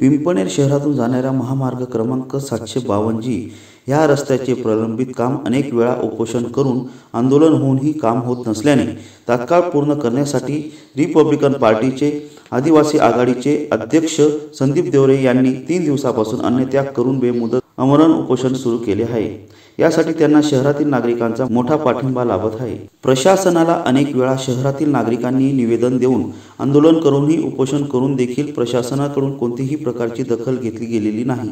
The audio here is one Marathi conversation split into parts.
पिंपणेर शहरातून जाणाऱ्या महामार्ग क्रमांक 752G ह्या रस्त्याचे प्रलंबित काम अनेक वेळा उपोषण करून आंदोलन होऊनही काम होत नसल्याने तात्काळ पूर्ण करण्यासाठी रिपब्लिकन पार्टीचे आदिवासी आघाडीचे अध्यक्ष संदीप देवरे यांनी 3 दिवसापासून अन्नत्याग करून बेमुदत आमरण उपोषण सुरू केले आहे। यासाठी त्यांना शहरातील नागरिकांचा मोठा पाठिंबा लाभत आहे। प्रशासनाला अनेक वेळा शहरातील नागरिकांनी निवेदन देऊन आंदोलन करूनही उपोषण करून देखील प्रशासनाकडून कोणतीही प्रकारची दखल घेतली गेलेली नाही।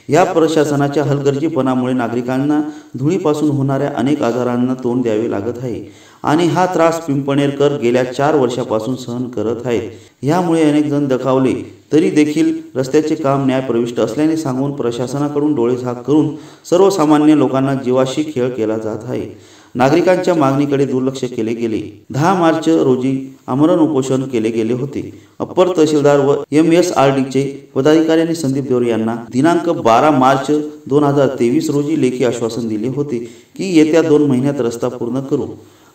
या प्रशासनाच्या हलगर्जीपणामुळे नागरिकांना धुळीपासून होणाऱ्या अनेक आजारांना तोंड द्यावे लागत आहे आणि हा त्रास पिंपणेरकर गेल्या 4 वर्षापासून सहन करत आहेत। यामुळे अनेक जण दखावले तरी देखील रस्त्याचे काम न्यायप्रविष्ट असल्याने सांगून प्रशासनाकडून डोळेझाक करून सर्वसामान्य लोकांना जीवाशी खेळ केला जात आहे। नागरिकांच्या मागणीकडे दुर्लक्ष केले गेले। 10 मार्च रोजी आमरण उपोषण केले गेले होते। अप्पर तहसीलदार व MSRDचे पदाधिकाऱ्यांनी संदीप देवरे यांना दिनांक 12 मार्च 2023 रोजी लेखी आश्वासन दिले होते की येत्या 2 महिन्यात रस्ता पूर्ण करू।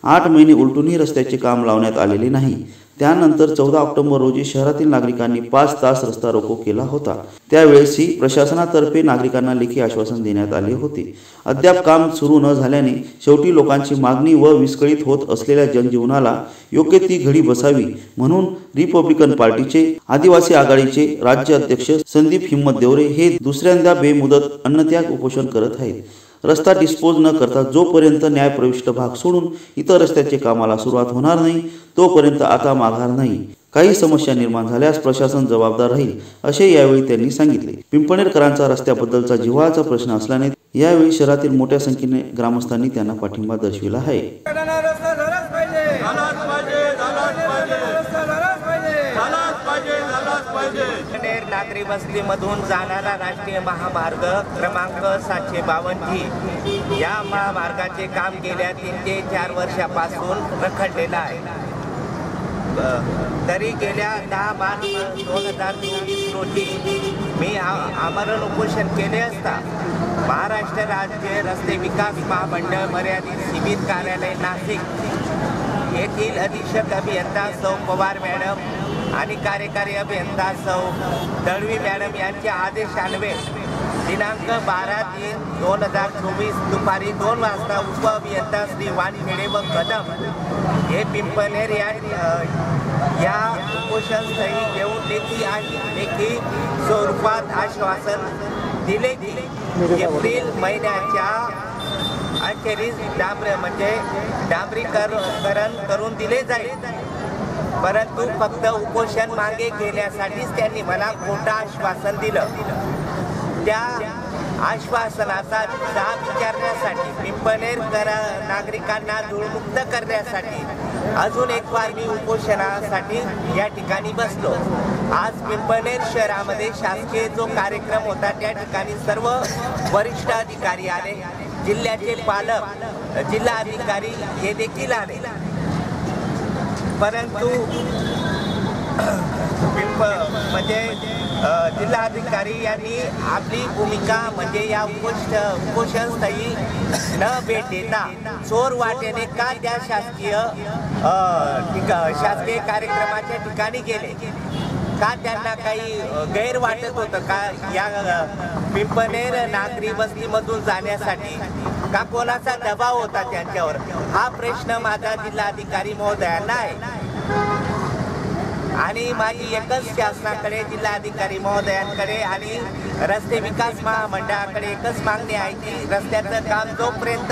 8 महिने उलटूनही रस्त्याचे काम लावण्यात आलेले नाही। त्यानंतर 14 ऑक्टोबर रोजी शहरातील नागरिकांनी 5 तास रस्ता रोको केला होता। त्यावेळेसही प्रशासनातर्फे नागरिकांना लेखी आश्वासन देण्यात आले होते। अद्याप काम सुरू न झाल्याने शेवटी लोकांची मागणी व विस्कळीत होत असलेल्या जनजीवनाला योग्य ती घडी बसावी म्हणून रिपब्लिकन पार्टीचे आदिवासी आघाडीचे राज्य अध्यक्ष संदीप हिम्मत देवरे हे दुसऱ्यांदा बेमुदत अन्नत्याग उपोषण करत आहेत। रस्ता डिस्पोज न करता जोपर्यंत न्यायप्रविष्ट भाग सोडून इतर रस्त्याचे कामाला सुरुवात होणार नाही तोपर्यंत आता माघार नाही। काही समस्या निर्माण झाल्यास प्रशासन जबाबदार राहील असे यावेळी त्यांनी सांगितले। पिंपणेरकरांचा रस्त्याबद्दलचा जिव्हाळ्याचा प्रश्न असल्याने यावेळी शहरातील मोठ्या संख्येने ग्रामस्थांनी त्यांना पाठिंबा दर्शविला आहे। नागरी वस्तीमधून जाणारा राष्ट्रीय महामार्ग क्रमांक 752G या महामार्गाचे काम गेल्या 3 ते 4 वर्षापासून रखडलेलं आहे। तरी गेल्या 10 मार्च 2024 रोजी मी आमरण उपोषण केले असता महाराष्ट्र राज्य रस्ते विकास महामंडळ मर्यादित सीमित कार्यालय नाशिक येथील अधीक्षक अभियंता सौ पवार मॅडम आणि कार्यकारी अभियंता सौ दळवी मॅडम यांच्या आदेशान्वये दिनांक 12/3/2024 दुपारी 2 वाजता उप अभियंता श्री वानखेडे व कदम हे पिंपणेर या उपोषणस्थळी घेऊन लेखी स्वरूपात आश्वासन दिले की एप्रिल महिन्याच्या अखेरीस डांबरीकरण करून दिले जाईल। परंतु फक्त उपोषण मागे घेण्यासाठीच त्यांनी मला खोटं आश्वासन दिलं। त्या आश्वासनाचा जाब विचारण्यासाठी पिंपणेर नागरिकांना धूळमुक्त करण्यासाठी अजून एक बार मी उपोषणासाठी या ठिकाणी बसलो। आज पिंपणेर शहरामध्ये शासकीय जो कार्यक्रम होता त्या ठिकाणी सर्व वरिष्ठ अधिकारी आले, जिल्ह्याचे पालक जिल्हा अधिकारी हे देखील आले। परंतु जिल्हाधिकारी यांनी आपली भूमिका या उपोषणस्थळी न भेट देता चोर वाटेने का त्या शासकीय कार्यक्रमाच्या ठिकाणी गेले, का त्यांना काही गैर वाटत होतं का या पिंपणेर नागरी वस्तीमधून जाण्यासाठी, का कोणाचा दबाव होता त्यांच्यावर, हा प्रश्न माझा जिल्हाधिकारी महोदयांना आहे। आणि माझी एकच शासनाकडे जिल्हाधिकारी महोदयांकडे आणि रस्ते विकास महामंडळाकडे एकच मागणी आहे की रस्त्याचं काम जोपर्यंत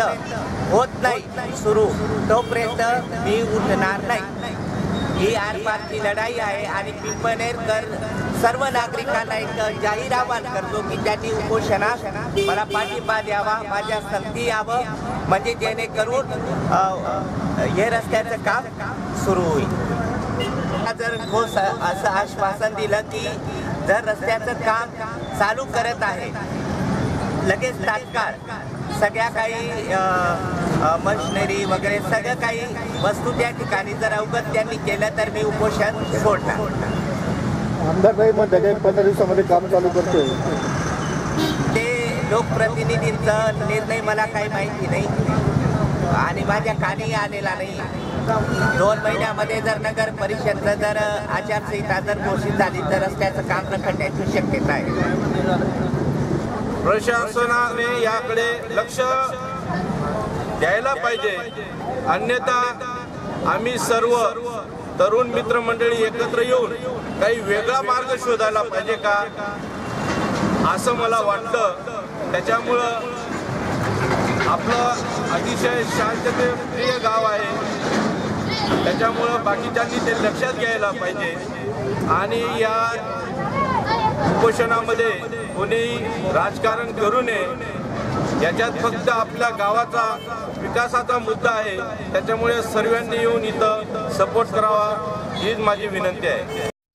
होत नाही सुरू तोपर्यंत मी उठणार नाही। ही आरपारची लढाई आहे आणि पिंपणेरकर सर्व नागरिकांना एक जाहीर आवाहन करतो की त्यांनी उपोषणास मला पाठिंबा द्यावा, माझ्या संगती यावं म्हणजे जेणेकरून हे रस्त्याचं काम सुरू होईल। जर ठोस असं आश्वासन दिलं की जर रस्त्याचं काम चालू करत आहे लगेच तात्काळ सगळ्या काही मशिनरी वगैरे सगळं काही वस्तू त्या ठिकाणी जर अवगत त्यांनी केलं तर मी उपोषण सोडणार। आमदार नाही म्हणतात काय 15 दिवसामध्ये काम चालू करतोय ते लोकप्रतिनिधींचा निर्णय मला काही माहिती नाही आणि माझ्या कानी आलेला नाही। 2 महिन्यामध्ये जर नगर परिषदला जर आचारसंहिता जर घोषित झाली तर रस्त्याचं काम रखडण्याची शक्यता आहे. प्रशासनाने याकडे लक्ष द्यायला पाहिजे, अन्यथा आम्ही सर्व तरुण मित्रमंडळी एकत्र येऊन काही वेगळा मार्ग शोधायला पाहिजे का, असं मला वाटतं. त्याच्यामुळं आपलं अतिशय शांततेप्रिय गाव आहे, त्याच्यामुळं बाकीच्यांनी ते लक्षात घ्यायला पाहिजे आणि या उपोषणामध्ये कोणीही राजकारण करू नये. याच्यात फक्त आपल्या गावाचा विकासाचा मुद्दा आहे, त्याच्यामुळे सर्वांनी येऊन इथं सपोर्ट करावा हीच माझी विनंती आहे.